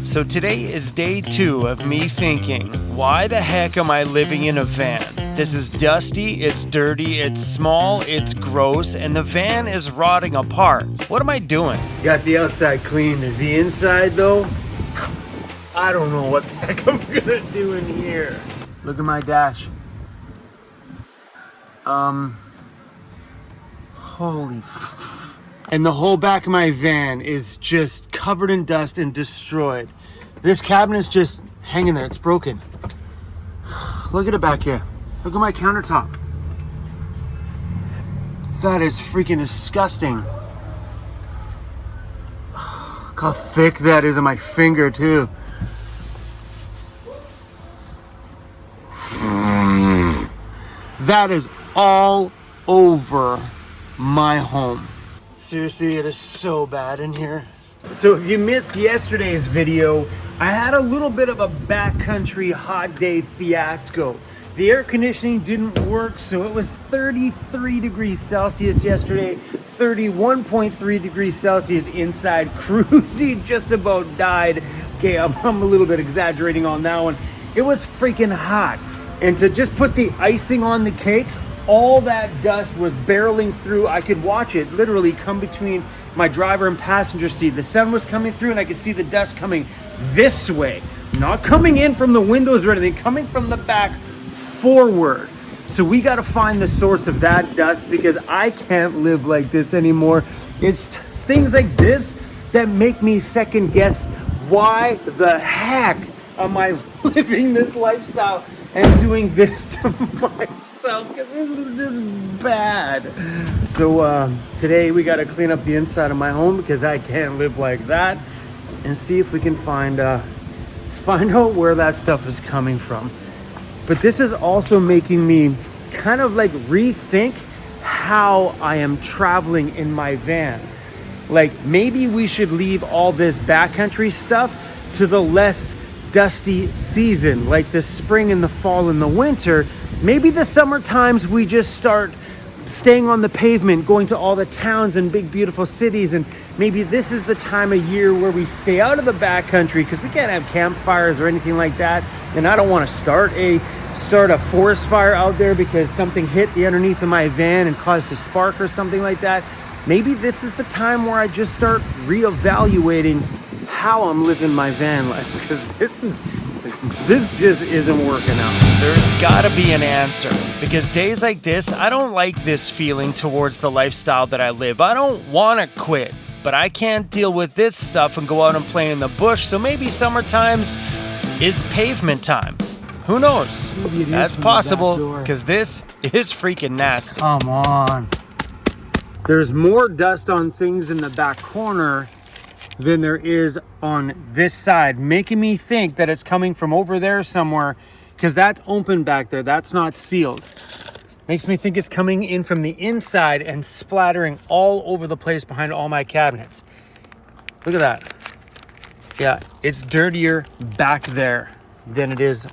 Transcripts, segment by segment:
So today is day 2 of me thinking, why the heck am I living in a van? This is dusty, it's dirty, it's small, it's gross, and the van is rotting apart. What am I doing? Got the outside clean. The inside though, I don't know what the heck I'm gonna do in here. Look at my dash. Holy and the whole back of my van is just covered in dust and destroyed. This cabinet's just hanging there, it's broken. Look at it back here. Look at my countertop. That is freaking disgusting. Look how thick that is on my finger too. That is all over my home. Seriously, it is so bad in here. So if you missed yesterday's video, I had a little bit of a backcountry hot day fiasco. The air conditioning didn't work, so it was 33 degrees Celsius yesterday, 31.3 degrees Celsius inside. Cruzy just about died. Okay, I'm a little bit exaggerating on that one. It was freaking hot. And to just put the icing on the cake, all that dust was barreling through. I could watch it literally come between my driver and passenger seat. The sun was coming through and I could see the dust coming this way. Not coming in from the windows or anything, coming from the back forward. So we got to find the source of that dust because I can't live like this anymore. It's things like this that make me second guess why the heck am I living this lifestyle and doing this to myself, because this is just bad. So today we got to clean up the inside of my home because I can't live like that, and see if we can find out where that stuff is coming from. But this is also making me kind of like rethink how I am traveling in my van. Like maybe we should leave all this backcountry stuff to the less dusty season, like the spring and the fall and the winter. Maybe the summer times we just start staying on the pavement, going to all the towns and big beautiful cities, and maybe this is the time of year where we stay out of the backcountry because we can't have campfires or anything like that. And I don't want to start a forest fire out there because something hit the underneath of my van and caused a spark or something like that. Maybe this is the time where I just start reevaluating how I'm living my van life, because this just isn't working out. There's gotta be an answer, because days like this, I don't like this feeling towards the lifestyle that I live. I don't want to quit, but I can't deal with this stuff and go out and play in the bush. So maybe summer times is pavement time. Who knows? That's possible, because this is freaking nasty. Come on. There's more dust on things in the back corner than there is on this side, making me think that it's coming from over there somewhere, because that's open back there, that's not sealed. Makes me think it's coming in from the inside and splattering all over the place behind all my cabinets. Look at that. Yeah, it's dirtier back there than it is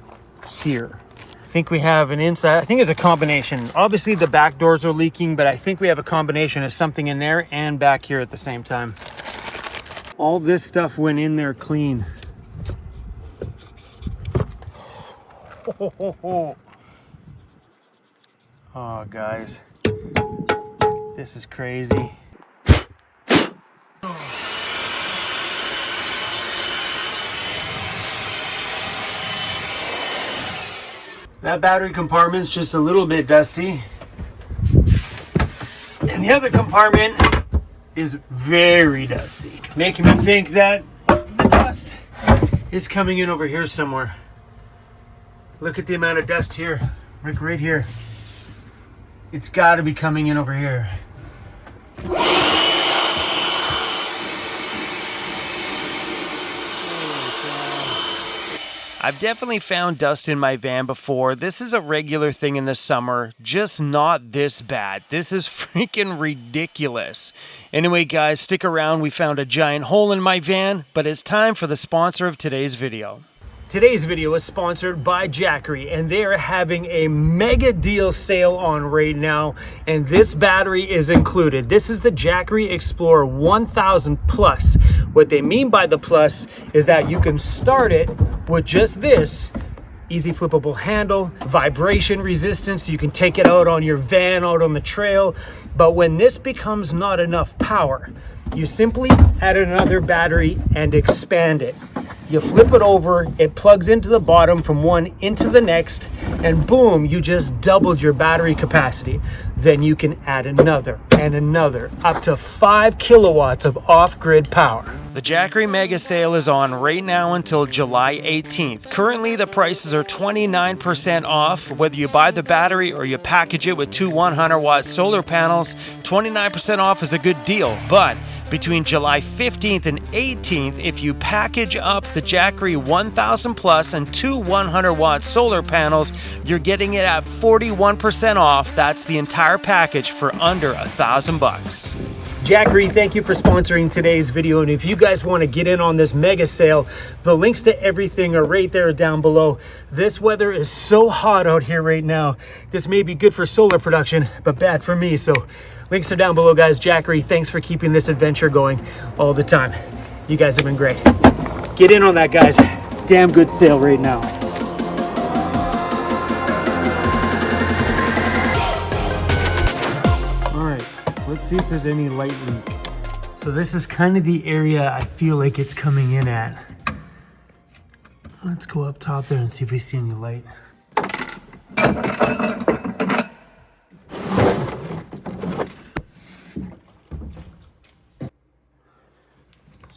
here. I think we have an inside, I think it's a combination. Obviously the back doors are leaking, but I think we have a combination of something in there and back here at the same time. All this stuff went in there clean. Oh, guys, this is crazy. That battery compartment's just a little bit dusty. And the other compartment is very dusty, making me think that the dust is coming in over here somewhere. Look at the amount of dust here, right here. It's got to be coming in over here. I've definitely found dust in my van before. This is a regular thing in the summer, just not this bad. This is freaking ridiculous. Anyway, guys, stick around. We found a giant hole in my van, but it's time for the sponsor of today's video. Today's video is sponsored by Jackery, and they are having a mega deal sale on right now, and this battery is included. This is the Jackery Explorer 1000 Plus. What they mean by the Plus is that you can start it with just this easy flippable handle, vibration resistance. You can take it out on your van, out on the trail. But when this becomes not enough power, you simply add another battery and expand it. You flip it over, it plugs into the bottom from one into the next, and boom, you just doubled your battery capacity. Then you can add another and another, up to 5 kilowatts of off-grid power. The Jackery Mega Sale is on right now until July 18th. Currently, the prices are 29% off. Whether you buy the battery or you package it with two 100-watt solar panels, 29% off is a good deal. But between July 15th and 18th, if you package up the Jackery 1000 Plus and two 100-watt solar panels, you're getting it at 41% off. That's the entire package for under $1,000. Jackery, thank you for sponsoring today's video. And if you guys want to get in on this mega sale, the links to everything are right there down below. This weather is so hot out here right now. This may be good for solar production, but bad for me. So links are down below, guys. Jackery, thanks for keeping this adventure going all the time. You guys have been great. Get in on that, guys. Damn good sale right now. Let's see if there's any light leak. So this is kind of the area I feel like it's coming in at. Let's go up top there and see if we see any light.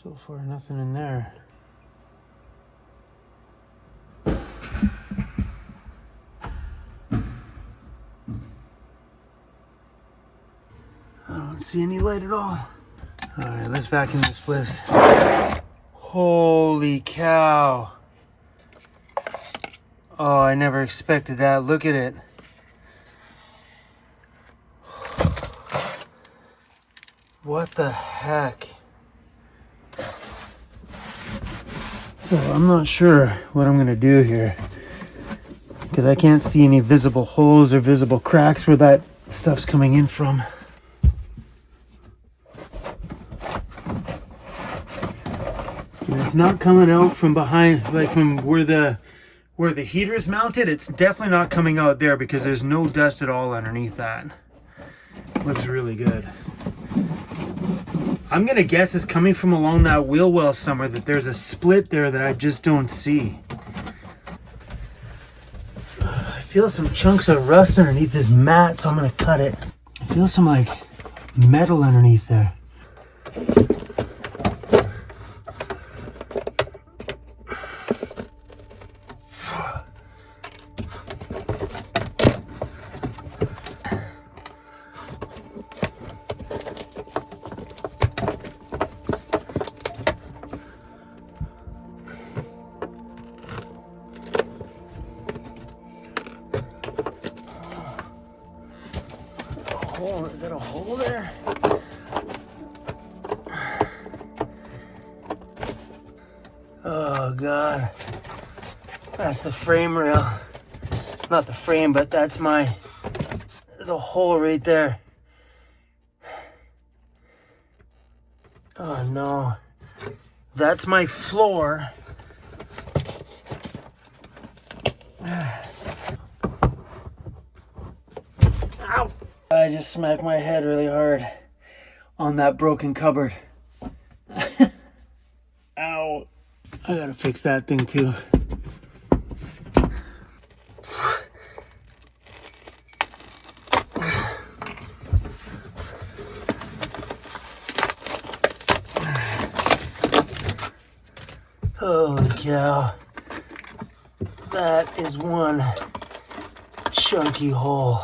So far, nothing in there. I don't see any light at all. All right, let's vacuum this place. Holy cow. Oh, I never expected that. Look at it. What the heck? So I'm not sure what I'm gonna do here, because I can't see any visible holes or visible cracks where that stuff's coming in from. It's not coming out from behind, like from where the heater is mounted. It's definitely not coming out there because there's no dust at all underneath that. Looks really good. I'm gonna guess it's coming from along that wheel well somewhere, that there's a split there that I just don't see. I feel some chunks of rust underneath this mat, so I'm gonna cut it. I feel some like metal underneath there. Is that a hole there? Oh God, that's the frame rail. Not the frame, but there's a hole right there. Oh no, that's my floor. Ow! I just smacked my head really hard on that broken cupboard. Ow. I gotta fix that thing too. Holy cow. That is one chunky hole.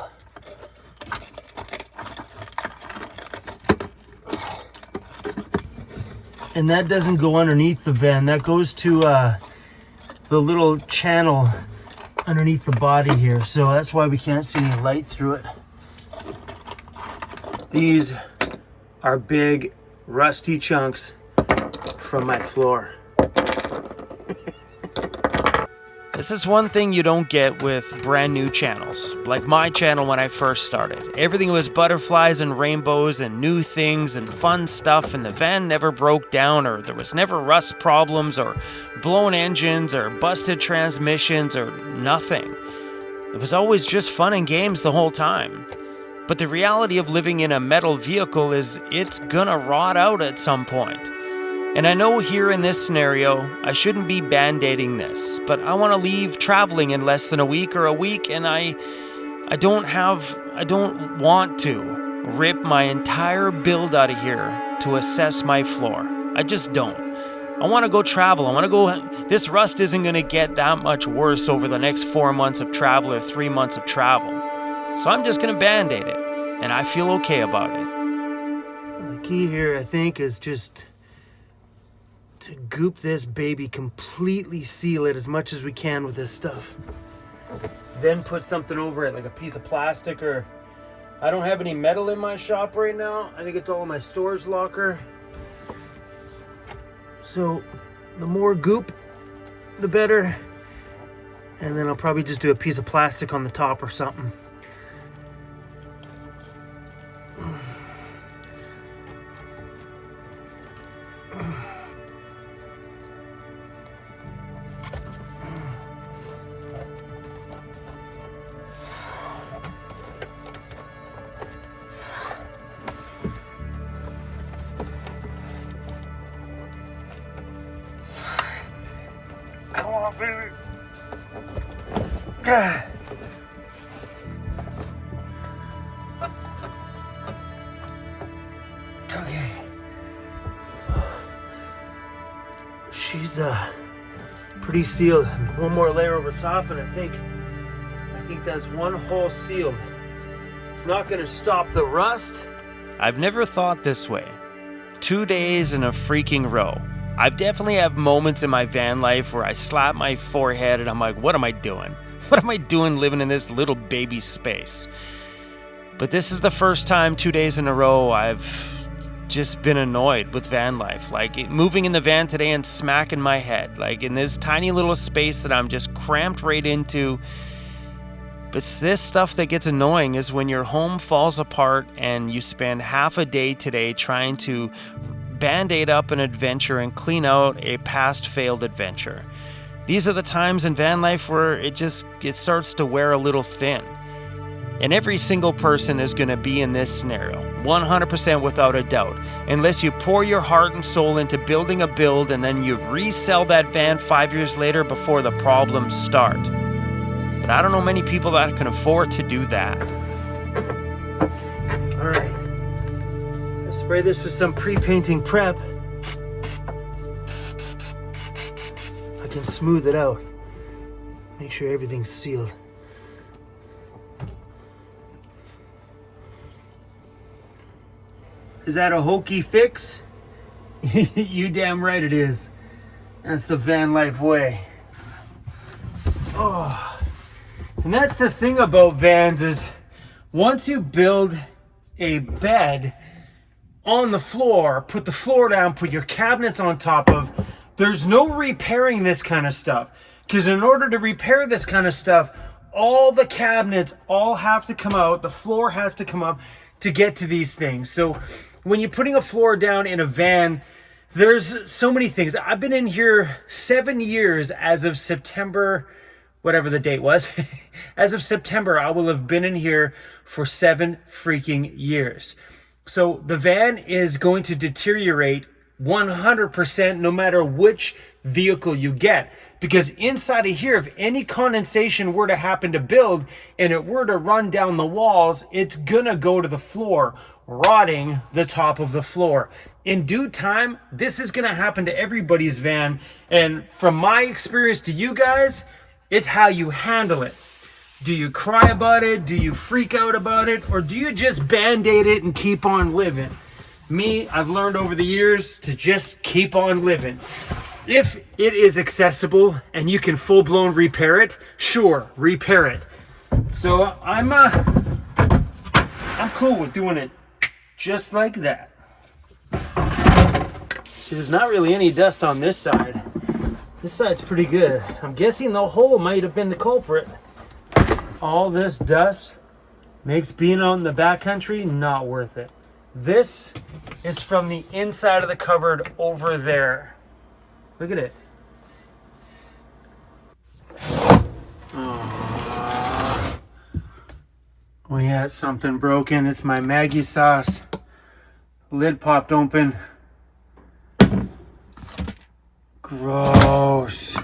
And that doesn't go underneath the van. That goes to the little channel underneath the body here. So that's why we can't see any light through it. These are big, rusty chunks from my floor. This is one thing you don't get with brand new channels, like my channel when I first started. Everything was butterflies and rainbows and new things and fun stuff, and the van never broke down, or there was never rust problems or blown engines or busted transmissions or nothing. It was always just fun and games the whole time. But the reality of living in a metal vehicle is it's gonna rot out at some point. And I know here in this scenario, I shouldn't be band-aiding this, but I want to leave traveling in less than a week, and I don't want to rip my entire build out of here to assess my floor. I just don't. I want to go travel. This rust isn't going to get that much worse over the next 4 months of travel or 3 months of travel. So I'm just going to band-aid it, and I feel okay about it. The key here, I think, is just to goop this baby, completely seal it as much as we can with this stuff. Then put something over it, like a piece of plastic, or I don't have any metal in my shop right now. I think it's all in my storage locker. So the more goop, the better. And then I'll probably just do a piece of plastic on the top or something. Come on, baby. Okay. She's pretty sealed. One more layer over top, and I think that's one hole sealed. It's not gonna stop the rust. I've never thought this way. 2 days in a freaking row. I've definitely had moments in my van life where I slap my forehead and I'm like, what am I doing? What am I doing living in this little baby space? But this is the first time 2 days in a row I've just been annoyed with van life. Like moving in the van today and smacking my head. Like in this tiny little space that I'm just cramped right into. But it's this stuff that gets annoying is when your home falls apart and you spend half a day today trying to band-aid up an adventure and clean out a past failed adventure. These are the times in van life where it starts to wear a little thin. And every single person is going to be in this scenario, 100% without a doubt, unless you pour your heart and soul into building a build and then you resell that van 5 years later before the problems start. But I don't know many people that can afford to do that. All right. Spray this with some pre-painting prep. I can smooth it out. Make sure everything's sealed. Is that a hokey fix? You damn right it is. That's the van life way. Oh. And that's the thing about vans is once you build a bed on the floor, put the floor down, put your cabinets on top of, there's no repairing this kind of stuff. Because in order to repair this kind of stuff, all the cabinets all have to come out, the floor has to come up to get to these things. So when you're putting a floor down in a van, there's so many things. I've been in here 7 years as of September, whatever the date was. As of September, I will have been in here for 7 freaking years. So the van is going to deteriorate 100% no matter which vehicle you get. Because inside of here, if any condensation were to happen to build and it were to run down the walls, it's gonna go to the floor, rotting the top of the floor. In due time, this is gonna happen to everybody's van. And from my experience to you guys, it's how you handle it. Do you cry about it? Do you freak out about it? Or do you just band-aid it and keep on living? Me, I've learned over the years to just keep on living. If it is accessible and you can full-blown repair it, sure, repair it. So I'm cool with doing it just like that. See, there's not really any dust on this side. This side's pretty good. I'm guessing the hole might have been the culprit. All this dust makes being out in the backcountry not worth it. This is from the inside of the cupboard over there. Look at it. We had something broken. It's my Maggie sauce. Lid popped open. Gross.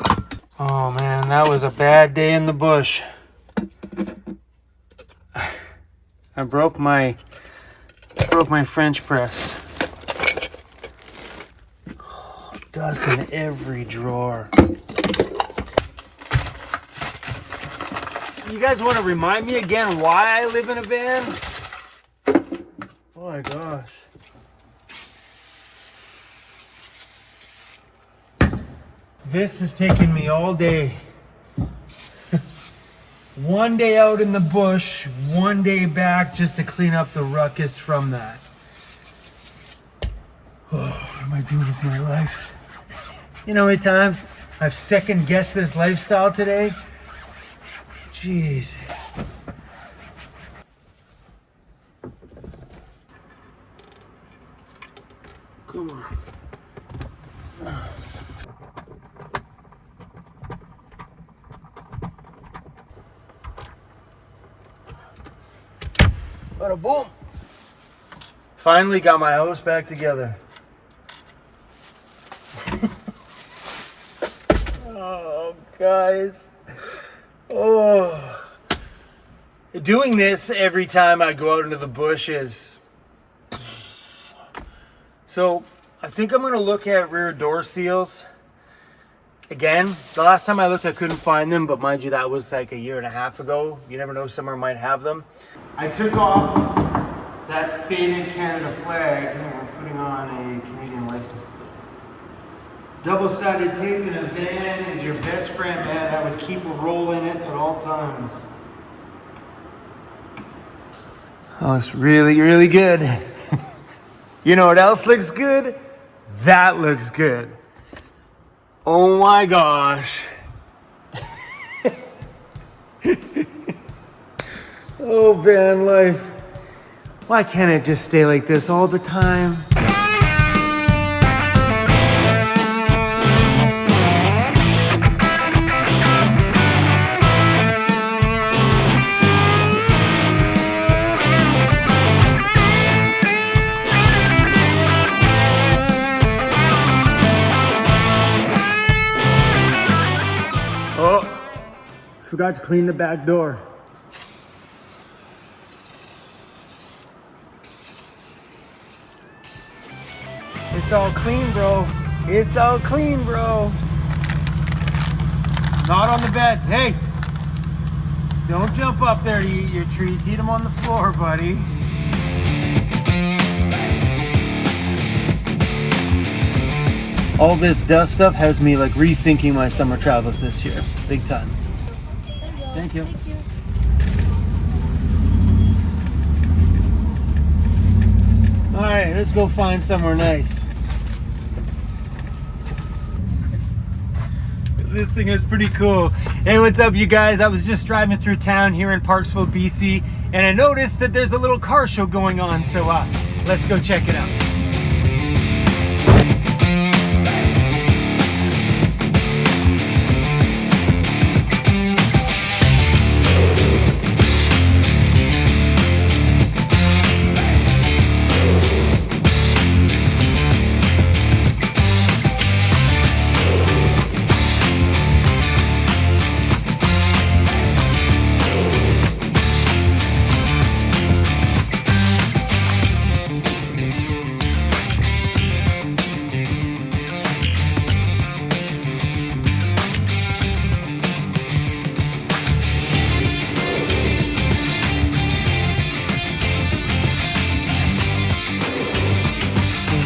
Oh man, that was a bad day in the bush. I broke my French press. Oh, dust in every drawer. You guys want to remind me again why I live in a van? Oh my gosh. This has taken me all day. One day out in the bush, one day back just to clean up the ruckus from that. Oh, what am I doing with my life? You know how many times I've second guessed this lifestyle today? Jeez. Come on. Bada boom. Finally got my house back together. Oh, guys. Oh. Doing this every time I go out into the bushes. So, I think I'm going to look at rear door seals. Again, the last time I looked I couldn't find them, but mind you that was like a year and a half ago. You never know, somewhere might have them. I took off that faded Canada flag and we're putting on a Canadian license plate. Double-sided tape in a van is your best friend, man. I would keep a roll in it at all times. Oh, it's really, really good. You know what else looks good? That looks good. Oh my gosh. Oh, van life. Why can't it just stay like this all the time? Forgot to clean the back door. It's all clean, bro. It's all clean, bro. Not on the bed. Hey, don't jump up there to eat your treats. Eat them on the floor, buddy. All this dust stuff has me like rethinking my summer travels this year. Big time. Thank you. Thank you. All right, let's go find somewhere nice. This thing is pretty cool. Hey, what's up, you guys? I was just driving through town here in Parksville, BC, and I noticed that there's a little car show going on, so let's go check it out.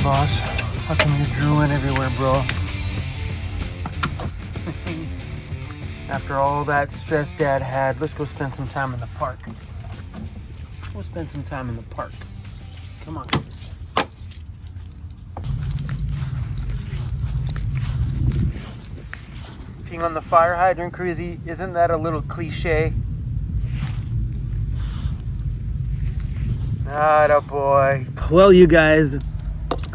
Boss, how come you're drooling everywhere, bro? After all that stress Dad had, let's go spend some time in the park. We'll spend some time in the park. Come on. Peeing on the fire hydrant, crazy. Isn't that a little cliche? Atta boy. Well, you guys,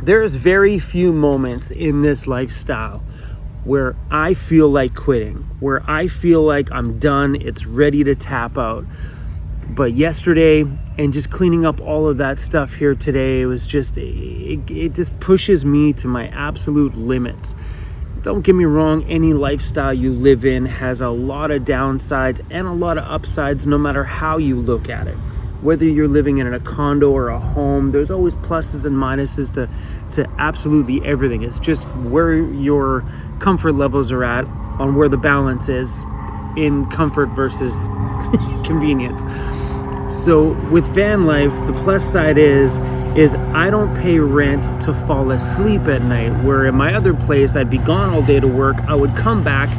there's very few moments in this lifestyle where I feel like quitting, where I feel like I'm done, it's ready to tap out. But yesterday, and just cleaning up all of that stuff here today, it was just, it just pushes me to my absolute limits. Don't get me wrong, any lifestyle you live in has a lot of downsides and a lot of upsides, no matter how you look at it. Whether you're living in a condo or a home, there's always pluses and minuses to absolutely everything. It's just where your comfort levels are at, on where the balance is in comfort versus convenience. So with van life, the plus side is I don't pay rent to fall asleep at night, where in my other place I'd be gone all day to work. I would come back,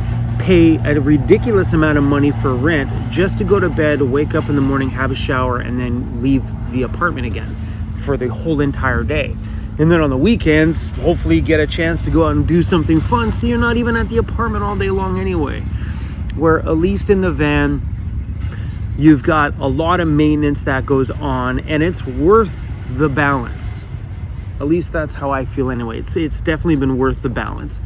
pay a ridiculous amount of money for rent just to go to bed, wake up in the morning, have a shower, and then leave the apartment again for the whole entire day. And then on the weekends, hopefully get a chance to go out and do something fun, so you're not even at the apartment all day long anyway. Where at least in the van, you've got a lot of maintenance that goes on, and it's worth the balance. At least that's how I feel anyway. It's definitely been worth the balance.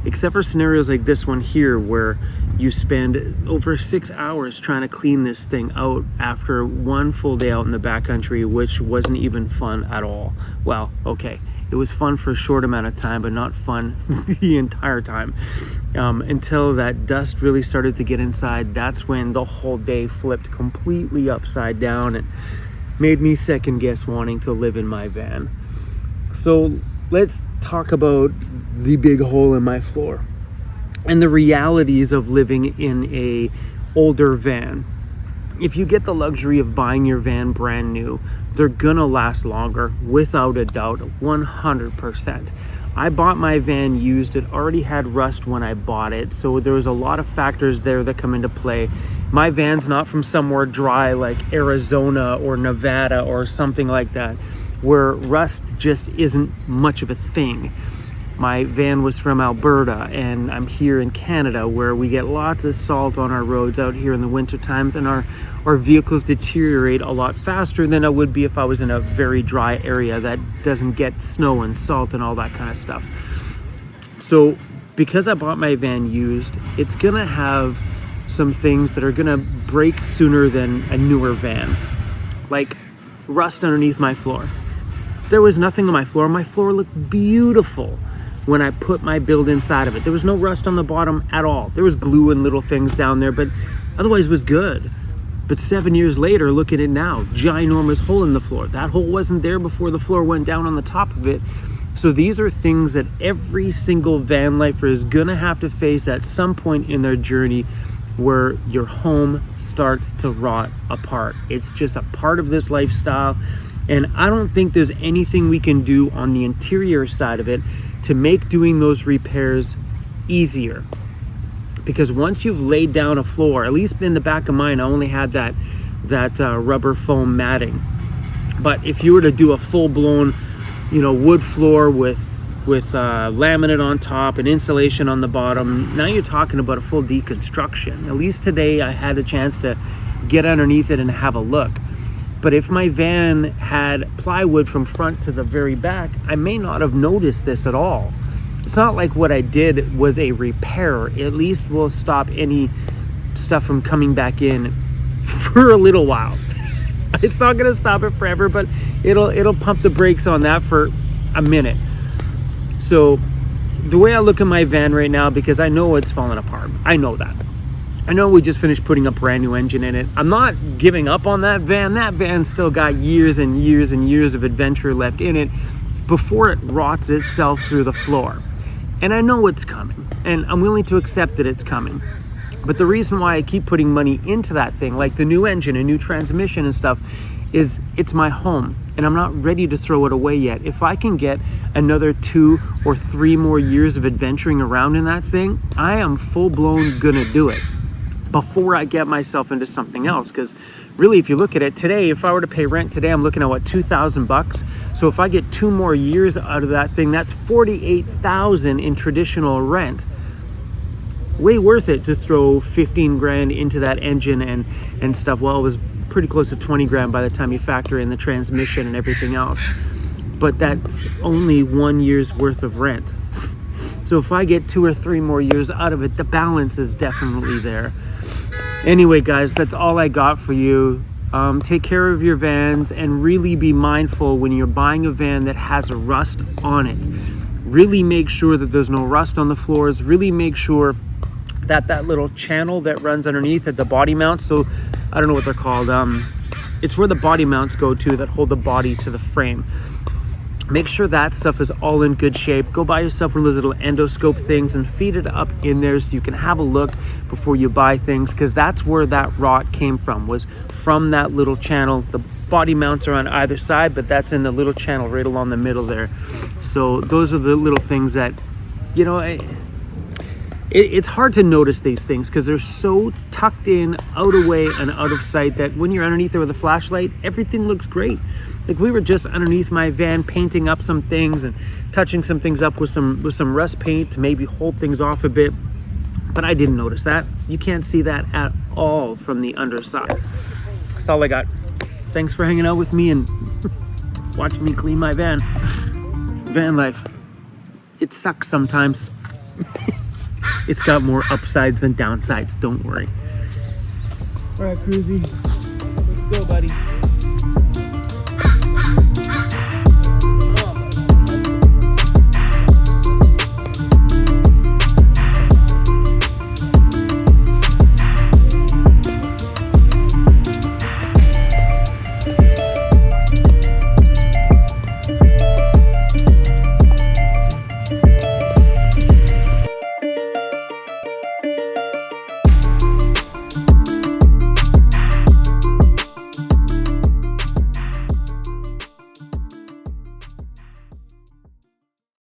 Except for scenarios like this one here, where you spend over 6 hours trying to clean this thing out after one full day out in the backcountry, which wasn't even fun at all. Well, okay, it was fun for a short amount of time, but not fun the entire time. Until that dust really started to get inside, that's when the whole day flipped completely upside down and made me second guess wanting to live in my van. So let's talk about the big hole in my floor and the realities of living in a older van. If you get the luxury of buying your van brand new, they're gonna last longer, without a doubt, 100%. I bought my van used. It already had rust when I bought it, so there was a lot of factors there that come into play. My van's not from somewhere dry like Arizona or Nevada or something like that, where rust just isn't much of a thing. My van was from Alberta, and I'm here in Canada, where we get lots of salt on our roads out here in the winter times, and our vehicles deteriorate a lot faster than it would be if I was in a very dry area that doesn't get snow and salt and all that kind of stuff. So because I bought my van used, it's gonna have some things that are gonna break sooner than a newer van, like rust underneath my floor. There was nothing on my floor. My floor looked beautiful when I put my build inside of it. There was no rust on the bottom at all. There was glue and little things down there, but otherwise it was good. But 7 years later, look at it now, ginormous hole in the floor. That hole wasn't there before the floor went down on the top of it. So these are things that every single van lifer is gonna have to face at some point in their journey, where your home starts to rot apart. It's just a part of this lifestyle. And I don't think there's anything we can do on the interior side of it to make doing those repairs easier. Because once you've laid down a floor, at least in the back of mine, I only had that rubber foam matting. But if you were to do a full-blown, wood floor with laminate on top and insulation on the bottom, now you're talking about a full deconstruction. At least today I had a chance to get underneath it and have a look. But if my van had plywood from front to the very back, I may not have noticed this at all. It's not like what I did was a repair. At least will stop any stuff from coming back in for a little while. It's not gonna stop it forever, but it'll pump the brakes on that for a minute. So the way I look at my van right now, because I know it's falling apart. I know that. I know we just finished putting a brand new engine in it. I'm not giving up on that van. That van still got years and years and years of adventure left in it before it rots itself through the floor. And I know it's coming, and I'm willing to accept that it's coming. But the reason why I keep putting money into that thing, like the new engine, a new transmission and stuff, is it's my home, and I'm not ready to throw it away yet. If I can get another 2 or 3 more years of adventuring around in that thing, I am full-blown gonna do it before I get myself into something else. Because really, if you look at it today, if I were to pay rent today, I'm looking at what, $2,000. So if I get 2 more years out of that thing, that's $48,000 in traditional rent. way worth it to throw 15 grand into that engine and stuff. Well, it was pretty close to 20 grand by the time you factor in the transmission and everything else. But that's only 1 year's worth of rent. So if I get 2 or 3 more years out of it, the balance is definitely there. Anyway, guys, that's all I got for you. Take care of your vans and really be mindful when you're buying a van that has a rust on it. Really make sure that there's no rust on the floors. Really make sure that that little channel that runs underneath at the body mounts, so I don't know what they're called, it's where the body mounts go to that hold the body to the frame. Make sure that stuff is all in good shape. Go buy yourself one of those little endoscope things and feed it up in there so you can have a look before you buy things, because that's where that rot came from, was from that little channel. The body mounts are on either side, but that's in the little channel right along the middle there. So those are the little things that, you know, it's hard to notice these things because they're so tucked in, out of way and out of sight, that when you're underneath there with a flashlight, everything looks great. Like, we were just underneath my van painting up some things and touching some things up with some rust paint to maybe hold things off a bit, but I didn't notice that. You can't see that at all from the underside. That's all I got. Thanks for hanging out with me and watching me clean my van. Van life. It sucks sometimes. It's got more upsides than downsides, don't worry. All right, Cruzy, let's go, buddy.